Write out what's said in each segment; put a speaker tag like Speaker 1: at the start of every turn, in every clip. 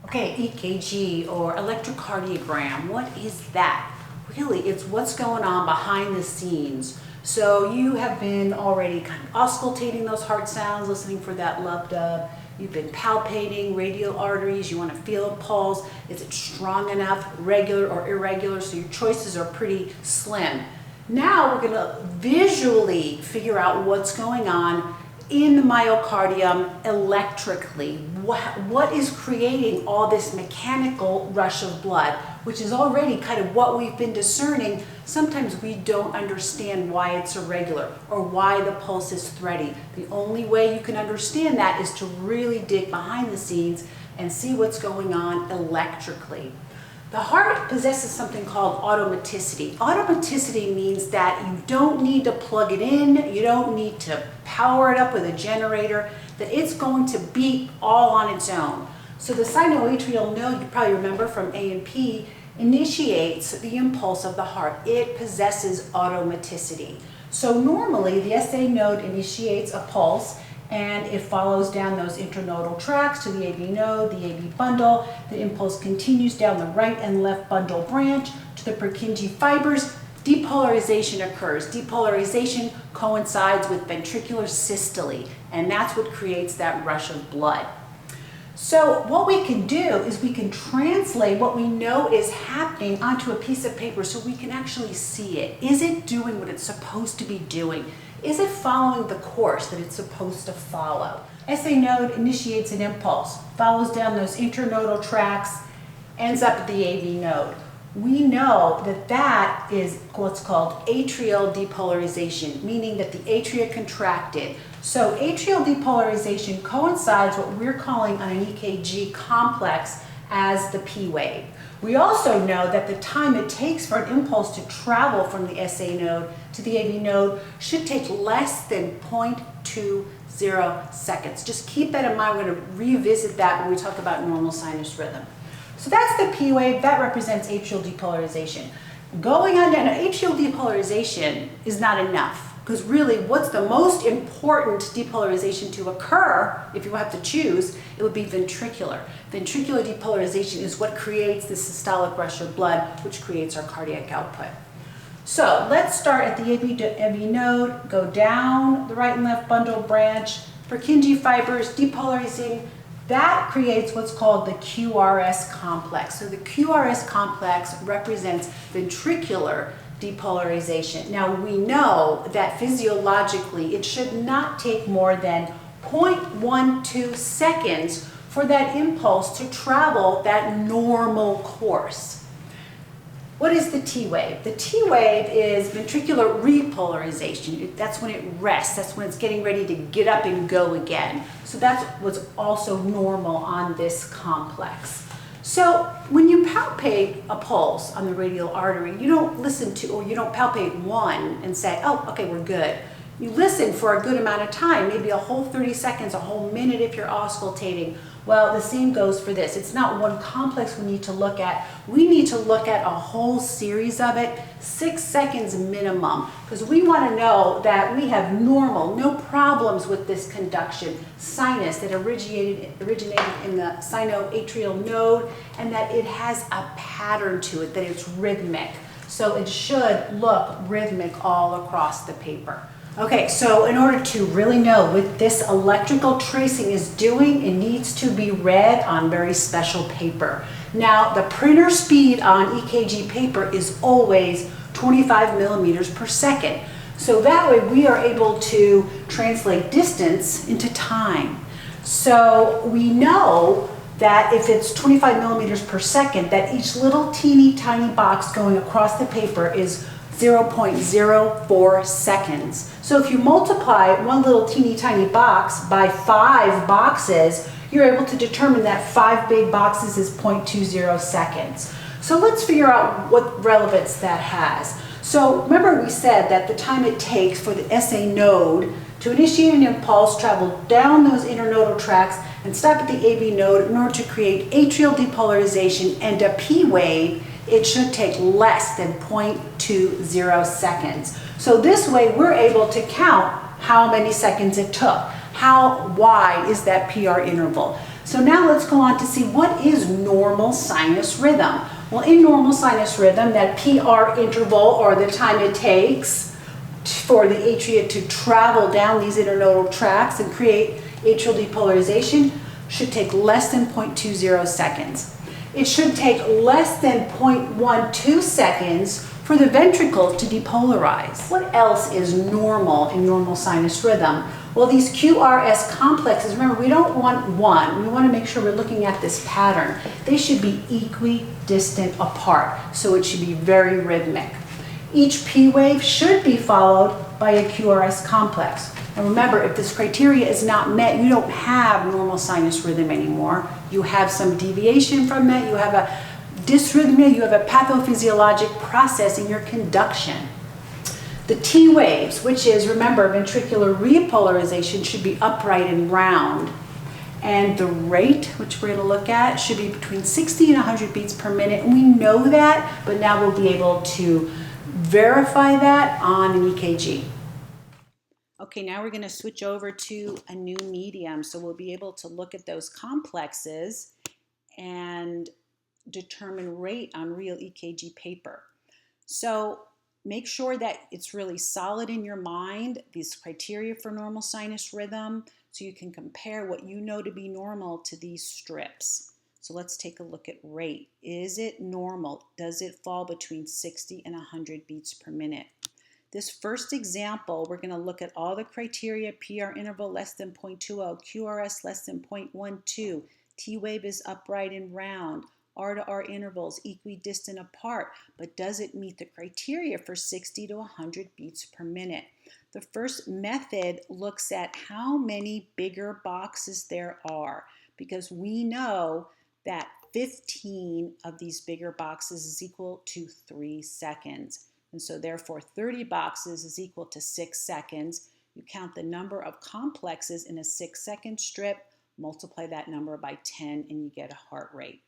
Speaker 1: Okay, EKG or electrocardiogram, what is that? Really, it's what's going on behind the scenes. So you have been already kind of auscultating those heart sounds, listening for that lub dub. You've been palpating radial arteries. You want to feel a pulse. Is it strong enough, regular or irregular? So your choices are pretty slim. Now we're going to visually figure out what's going on in the myocardium electrically. What is creating all this mechanical rush of blood, which is already kind of what we've been discerning. Sometimes we don't understand why it's irregular or why the pulse is thready. The only way you can understand that is to really dig behind the scenes and see what's going on electrically. The heart possesses something called automaticity. Automaticity means that you don't need to plug it in, you don't need to power it up with a generator, that it's going to beat all on its own. So the sinoatrial node, you probably remember from A&P, initiates the impulse of the heart. It possesses automaticity. So normally the SA node initiates a pulse and it follows down those intranodal tracts to the AV node, the AV bundle. The impulse continues down the right and left bundle branch to the Purkinje fibers. Depolarization occurs. Depolarization coincides with ventricular systole, and that's what creates that rush of blood. So what we can do is we can translate what we know is happening onto a piece of paper so we can actually see it. Is it doing what it's supposed to be doing? Is it following the course that it's supposed to follow? SA node initiates an impulse, follows down those internodal tracts, ends up at the AV node. We know that that is what's called atrial depolarization, meaning that the atria contracted. So atrial depolarization coincides what we're calling on an EKG complex as the P wave. We also know that the time it takes for an impulse to travel from the SA node to the AV node should take less than 0.20 seconds. Just keep that in mind. We're going to revisit that when we talk about normal sinus rhythm. So that's the P wave. That represents atrial depolarization. Going on down, atrial depolarization is not enough. Because really, what's the most important depolarization to occur, if you have to choose, it would be ventricular. Ventricular depolarization is what creates the systolic rush of blood, which creates our cardiac output. So let's start at the AV node, go down the right and left bundle branch, Purkinje fibers depolarizing. That creates what's called the QRS complex. So the QRS complex represents ventricular depolarization. Now we know that physiologically it should not take more than 0.12 seconds for that impulse to travel that normal course. What is the T wave? The T wave is ventricular repolarization. That's when it rests. That's when it's getting ready to get up and go again. So that's what's also normal on this complex. So when you palpate a pulse on the radial artery, you don't listen to, or you don't palpate one and say, oh, okay, we're good. You listen for a good amount of time, maybe a whole 30 seconds, a whole minute if you're auscultating. Well, the same goes for this. It's not one complex we need to look at. We need to look at a whole series of it, 6 seconds minimum, because we want to know that we have normal, no problems with this conduction sinus that originated in the sinoatrial node, and that it has a pattern to it, that it's rhythmic. So it should look rhythmic all across the paper. Okay, so in order to really know what this electrical tracing is doing, it needs to be read on very special paper. Now, the printer speed on EKG paper is always 25 millimeters per second. So that way we are able to translate distance into time. So we know that if it's 25 millimeters per second, that each little teeny tiny box going across the paper is 0.04 seconds. So if you multiply one little teeny tiny box by 5 boxes, you're able to determine that 5 big boxes is 0.20 seconds. So let's figure out what relevance that has. So remember we said that the time it takes for the SA node to initiate an impulse, travel down those internodal tracts, and stop at the AV node in order to create atrial depolarization and a P wave, it should take less than 0.20 seconds. So this way we're able to count how many seconds it took. how wide is that PR interval. So now let's go on to see what is normal sinus rhythm. Well, in normal sinus rhythm, that PR interval, or the time it takes for the atria to travel down these internodal tracts and create atrial depolarization, should take less than 0.20 seconds. It should take less than 0.12 seconds for the ventricle to depolarize. What else is normal in normal sinus rhythm? Well, these QRS complexes, remember, we don't want one. We want to make sure we're looking at this pattern. They should be equidistant apart, so it should be very rhythmic. Each P wave should be followed by a QRS complex. And remember, if this criteria is not met, you don't have normal sinus rhythm anymore. You have some deviation from it, you have a dysrhythmia, you have a pathophysiologic process in your conduction. The T waves, which is, remember, ventricular repolarization, should be upright and round. And the rate, which we're going to look at, should be between 60 and 100 beats per minute. And we know that, but now we'll be able to verify that on an EKG. Okay, now we're going to switch over to a new medium. So we'll be able to look at those complexes and determine rate on real EKG paper. So make sure that it's really solid in your mind, these criteria for normal sinus rhythm, so you can compare what you know to be normal to these strips. So let's take a look at rate. Is it normal? Does it fall between 60 and 100 beats per minute? This first example, we're going to look at all the criteria: PR interval less than 0.20, QRS less than 0.12, T wave is upright and round, R to R intervals equidistant apart, but does it meet the criteria for 60 to 100 beats per minute? The first method looks at how many bigger boxes there are, because we know that 15 of these bigger boxes is equal to 3 seconds. And so therefore 30 boxes is equal to 6 seconds. You count the number of complexes in a 6-second strip, multiply that number by 10, and you get a heart rate.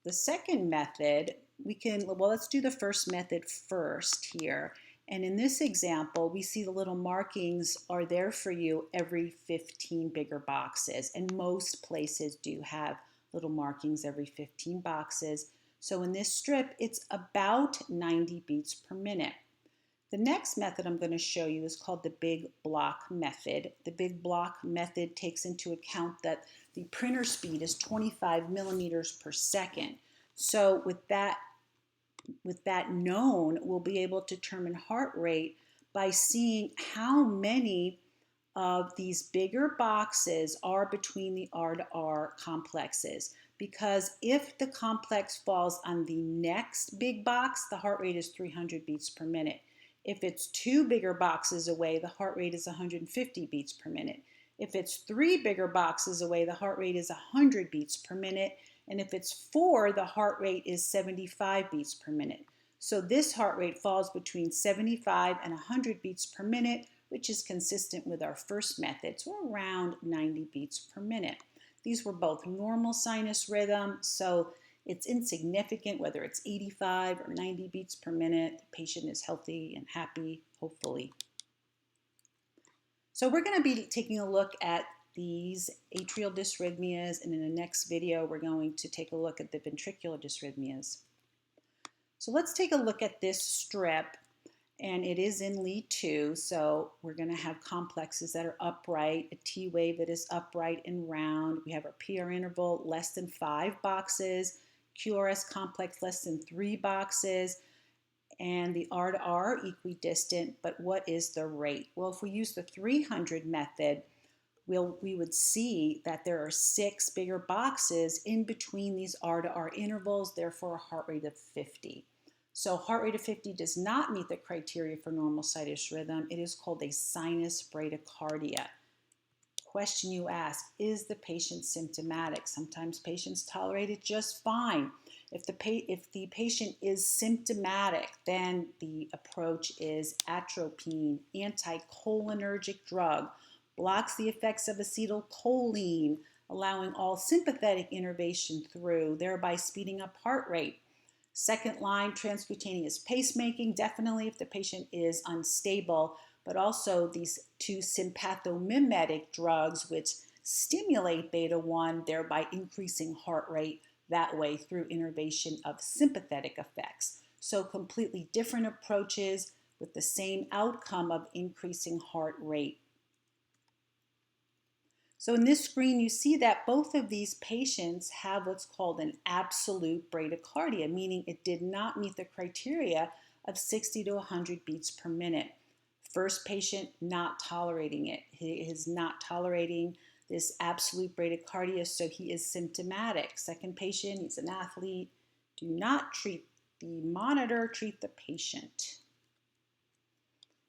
Speaker 1: The second method, let's do the first method first here. And in this example, we see the little markings are there for you every 15 bigger boxes. And most places do have little markings every 15 boxes. So in this strip, it's about 90 beats per minute. The next method I'm going to show you is called the big block method. The big block method takes into account that the printer speed is 25 millimeters per second. So with that known, we'll be able to determine heart rate by seeing how many of these bigger boxes are between the R to R complexes. Because if the complex falls on the next big box, the heart rate is 300 beats per minute. If it's 2 bigger boxes away, the heart rate is 150 beats per minute. If it's 3 bigger boxes away, the heart rate is 100 beats per minute. And if it's 4, the heart rate is 75 beats per minute. So this heart rate falls between 75 and 100 beats per minute, which is consistent with our first method. So around 90 beats per minute. These were both normal sinus rhythm, so it's insignificant whether it's 85 or 90 beats per minute. The patient is healthy and happy, hopefully. So we're going to be taking a look at these atrial dysrhythmias, and in the next video we're going to take a look at the ventricular dysrhythmias. So let's take a look at this strip, and it is in lead 2, so we're going to have complexes that are upright, a T wave that is upright and round. We have our PR interval less than 5 boxes, QRS complex less than 3 boxes, and the R to R equidistant. But what is the rate? Well, if we use the 300 method, we would see that there are 6 bigger boxes in between these R to R intervals, therefore a heart rate of 50. So heart rate of 50 does not meet the criteria for normal sinus rhythm. It is called a sinus bradycardia. Question you ask, is the patient symptomatic? Sometimes patients tolerate it just fine. If the patient is symptomatic, then the approach is atropine, anticholinergic drug, blocks the effects of acetylcholine, allowing all sympathetic innervation through, thereby speeding up heart rate. Second line, transcutaneous pacemaking, definitely if the patient is unstable, but also these two sympathomimetic drugs, which stimulate beta 1, thereby increasing heart rate that way through innervation of sympathetic effects. So completely different approaches with the same outcome of increasing heart rate. So in this screen, you see that both of these patients have what's called an absolute bradycardia, meaning it did not meet the criteria of 60 to 100 beats per minute. First patient not tolerating it. He is not tolerating this absolute bradycardia, so he is symptomatic. Second patient, he's an athlete. Do not treat the monitor, treat the patient.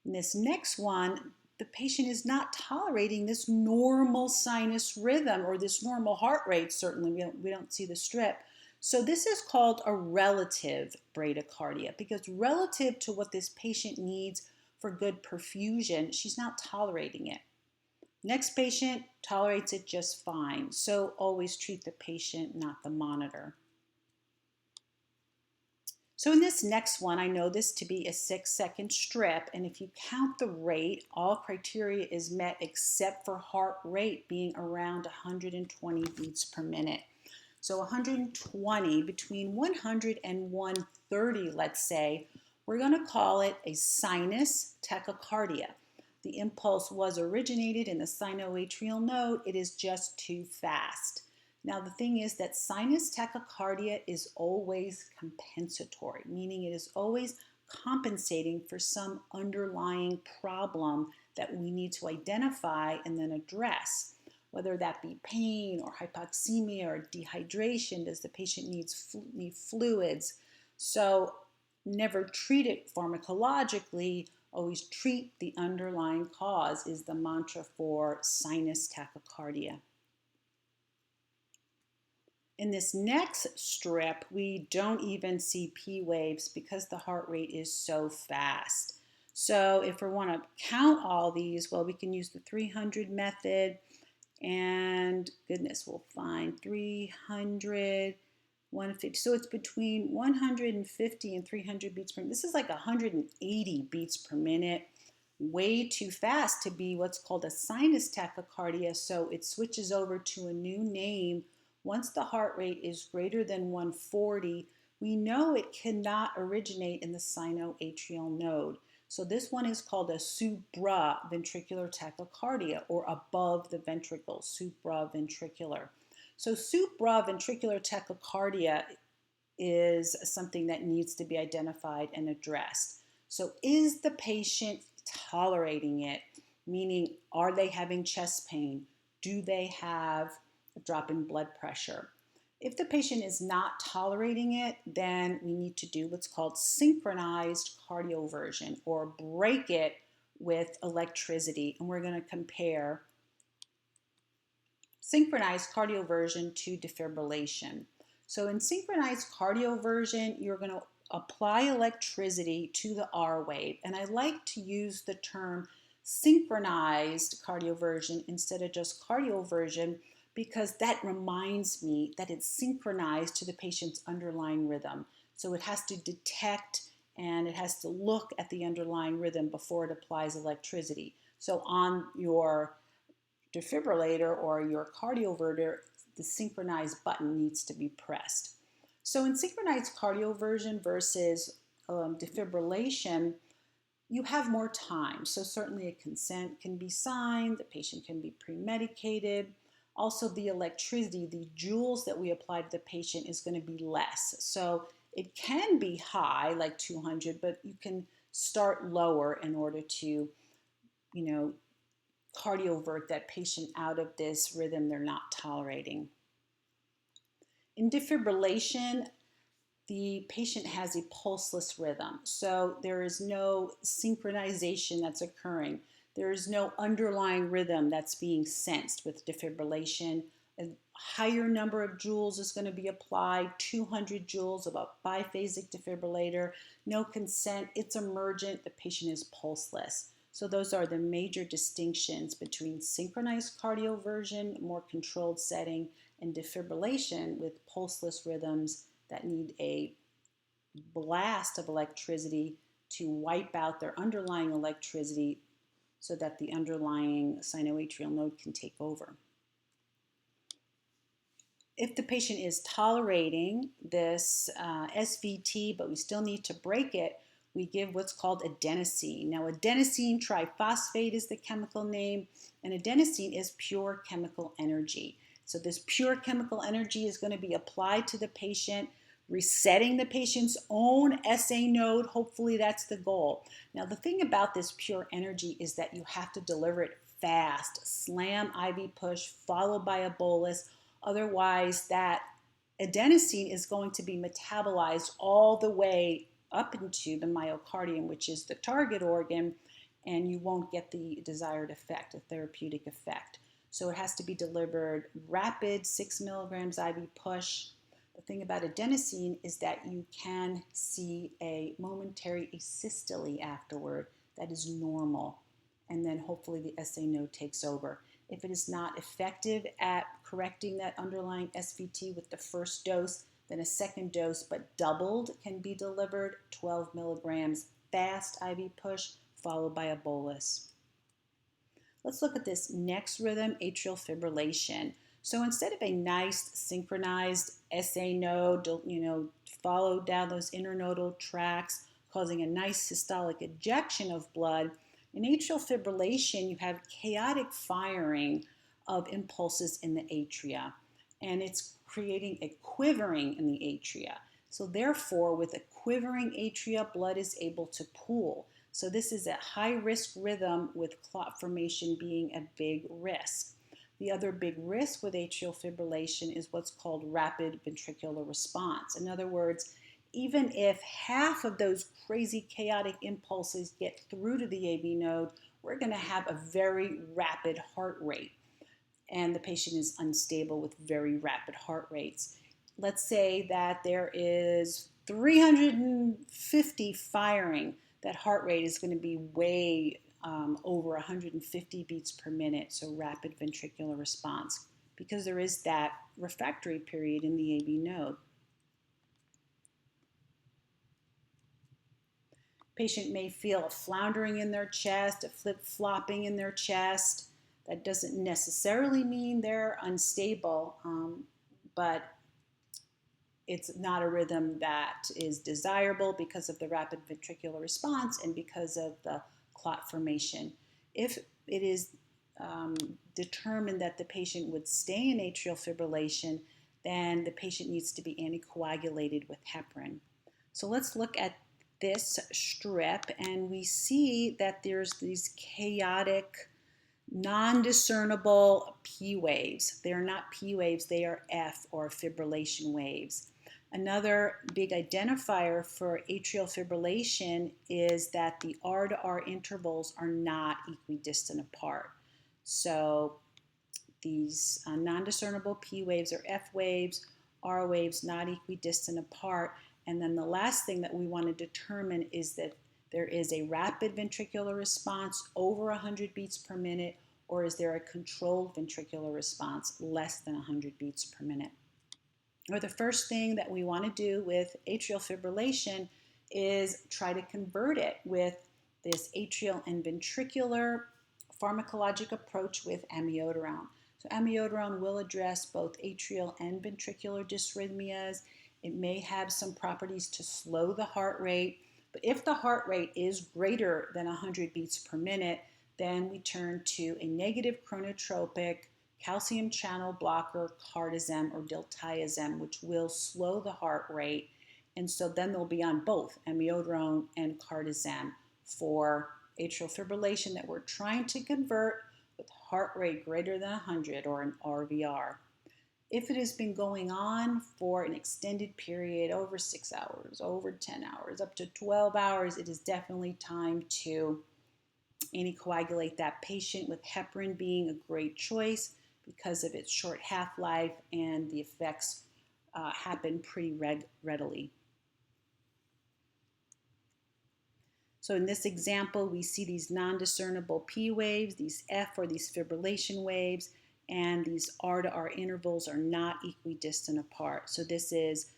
Speaker 1: In this next one, the patient is not tolerating this normal sinus rhythm or this normal heart rate. Certainly, we don't see the strip. So this is called a relative bradycardia, because relative to what this patient needs for good perfusion, she's not tolerating it. Next patient tolerates it just fine. So always treat the patient, not the monitor. So in this next one, I know this to be a 6-second strip, and if you count the rate, all criteria is met except for heart rate being around 120 beats per minute. So 120, between 100 and 130, let's say, we're going to call it a sinus tachycardia. The impulse was originated in the sinoatrial node. It is just too fast. Now, the thing is that sinus tachycardia is always compensatory, meaning it is always compensating for some underlying problem that we need to identify and then address, whether that be pain or hypoxemia or dehydration. Does the patient need fluids? So never treat it pharmacologically, always treat the underlying cause is the mantra for sinus tachycardia. In this next strip, we don't even see P waves because the heart rate is so fast. So if we want to count all these, well, we can use the 300 method, and goodness, we'll find 300, 150. So it's between 150 and 300 beats per minute. This is like 180 beats per minute. Way too fast to be what's called a sinus tachycardia, so it switches over to a new name. Once the heart rate is greater than 140, we know it cannot originate in the sinoatrial node. So this one is called a supraventricular tachycardia, or above the ventricle, supraventricular. So supraventricular tachycardia is something that needs to be identified and addressed. So is the patient tolerating it? Meaning, are they having chest pain? Do they have a drop in blood pressure? If the patient is not tolerating it, then we need to do what's called synchronized cardioversion, or break it with electricity. And we're going to compare synchronized cardioversion to defibrillation. So in synchronized cardioversion, you're going to apply electricity to the R wave. And I like to use the term synchronized cardioversion instead of just cardioversion, because that reminds me that it's synchronized to the patient's underlying rhythm. So it has to detect and it has to look at the underlying rhythm before it applies electricity. So on your defibrillator or your cardioverter, the synchronized button needs to be pressed. So in synchronized cardioversion versus defibrillation, you have more time. So certainly a consent can be signed, the patient can be pre-medicated. Also, the electricity, the joules that we apply to the patient is going to be less. So it can be high, like 200, but you can start lower in order to, cardiovert that patient out of this rhythm they're not tolerating. In defibrillation, the patient has a pulseless rhythm. So there is no synchronization that's occurring. There is no underlying rhythm that's being sensed with defibrillation. A higher number of joules is going to be applied, 200 joules of a biphasic defibrillator. No consent, it's emergent, the patient is pulseless. So those are the major distinctions between synchronized cardioversion, more controlled setting, and defibrillation with pulseless rhythms that need a blast of electricity to wipe out their underlying electricity so that the underlying sinoatrial node can take over. If the patient is tolerating this SVT, but we still need to break it, we give what's called adenosine. Now, adenosine triphosphate is the chemical name, and adenosine is pure chemical energy. So this pure chemical energy is going to be applied to the patient, resetting the patient's own SA node. Hopefully that's the goal. Now, the thing about this pure energy is that you have to deliver it fast. Slam IV push followed by a bolus. Otherwise, that adenosine is going to be metabolized all the way up into the myocardium, which is the target organ, and you won't get the desired effect, a therapeutic effect. So it has to be delivered rapid, 6 milligrams IV push. The thing about adenosine is that you can see a momentary asystole afterward that is normal, and then hopefully the SA node takes over. If it is not effective at correcting that underlying SVT with the first dose, then a second dose, but doubled, can be delivered, 12 milligrams fast IV push, followed by a bolus. Let's look at this next rhythm, atrial fibrillation. So instead of a nice synchronized SA node, followed down those internodal tracts, causing a nice systolic ejection of blood, in atrial fibrillation, you have chaotic firing of impulses in the atria, and it's creating a quivering in the atria. So therefore, with a quivering atria, blood is able to pool. So this is a high-risk rhythm, with clot formation being a big risk. The other big risk with atrial fibrillation is what's called rapid ventricular response. In other words, even if half of those crazy chaotic impulses get through to the AV node, we're going to have a very rapid heart rate, and the patient is unstable with very rapid heart rates. Let's say that there is 350 firing. That heart rate is going to be way over 150 beats per minute, so rapid ventricular response, because there is that refractory period in the AV node. Patient may feel a floundering in their chest, a flip-flopping in their chest. That doesn't necessarily mean they're unstable, but it's not a rhythm that is desirable because of the rapid ventricular response and because of the clot formation. If it is determined that the patient would stay in atrial fibrillation, then the patient needs to be anticoagulated with heparin. So let's look at this strip, and we see that there's these chaotic, non-discernible P waves. They're not P waves, they are F, or fibrillation waves. Another big identifier for atrial fibrillation is that the R to R intervals are not equidistant apart. So these non-discernible P waves are F waves, R waves not equidistant apart. And then the last thing that we want to determine is that there is a rapid ventricular response over 100 beats per minute, or is there a controlled ventricular response less than 100 beats per minute. Or the first thing that we want to do with atrial fibrillation is try to convert it with this atrial and ventricular pharmacologic approach with amiodarone. So amiodarone will address both atrial and ventricular dysrhythmias. It may have some properties to slow the heart rate, but if the heart rate is greater than 100 beats per minute, then we turn to a negative chronotropic calcium channel blocker, cardizem or diltiazem, which will slow the heart rate. And so then they'll be on both amiodarone and cardizem for atrial fibrillation that we're trying to convert with heart rate greater than 100, or an RVR. If it has been going on for an extended period, over 6 hours, over 10 hours, up to 12 hours, it is definitely time to anticoagulate that patient, with heparin being a great choice because of its short half-life and the effects happen pretty readily. So in this example, we see these non-discernible P waves, these F or these fibrillation waves, and these R to R intervals are not equidistant apart. So this is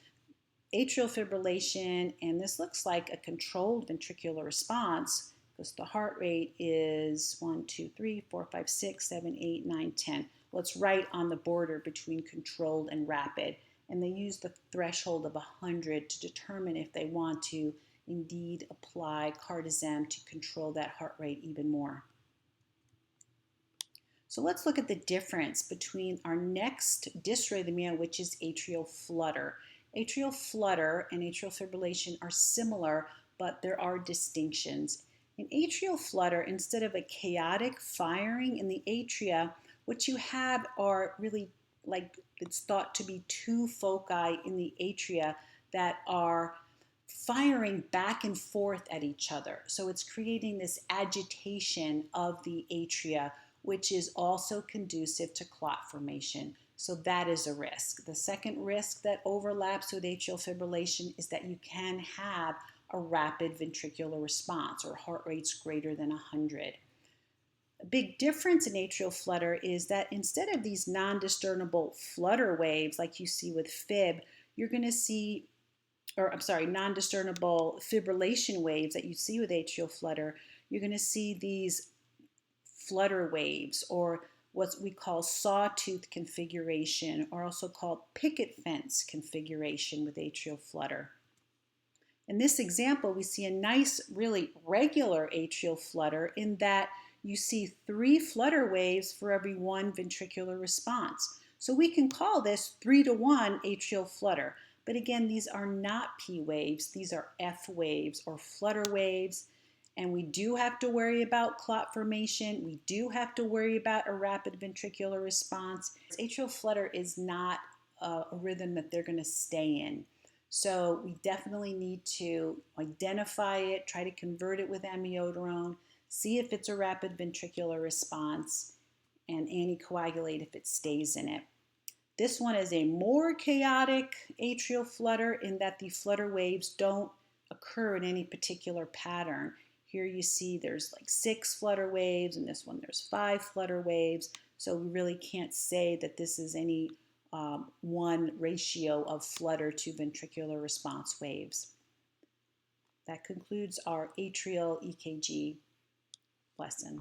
Speaker 1: atrial fibrillation, and this looks like a controlled ventricular response because the heart rate is 1, 2, 3, 4, 5, 6, 7, 8, 9, 10. Well, it's right on the border between controlled and rapid. And they use the threshold of 100 to determine if they want to indeed apply cardizem to control that heart rate even more. So let's look at the difference between our next dysrhythmia, which is atrial flutter. Atrial flutter and atrial fibrillation are similar, but there are distinctions. In atrial flutter, instead of a chaotic firing in the atria, what you have are really, like, it's thought to be two foci in the atria that are firing back and forth at each other. So it's creating this agitation of the atria, which is also conducive to clot formation. So that is a risk. The second risk that overlaps with atrial fibrillation is that you can have a rapid ventricular response or heart rates greater than 100. A big difference in atrial flutter is that instead of these non-discernible flutter waves like you see with fib, you're going to see, non-discernible fibrillation waves that you see with atrial flutter. You're going to see these flutter waves, or what we call sawtooth configuration, or also called picket fence configuration with atrial flutter. In this example, we see a nice, really regular atrial flutter in that you see 3 flutter waves for every 1 ventricular response. So we can call this 3-to-1 atrial flutter. But again, these are not P waves. These are F waves or flutter waves. And we do have to worry about clot formation. We do have to worry about a rapid ventricular response. Atrial flutter is not a rhythm that they're going to stay in. So we definitely need to identify it, try to convert it with amiodarone, see if it's a rapid ventricular response, and anticoagulate if it stays in it. This one is a more chaotic atrial flutter in that the flutter waves don't occur in any particular pattern. Here you see there's like 6 flutter waves, and this one there's 5 flutter waves. So we really can't say that this is any one ratio of flutter to ventricular response waves. That concludes our atrial EKG lesson.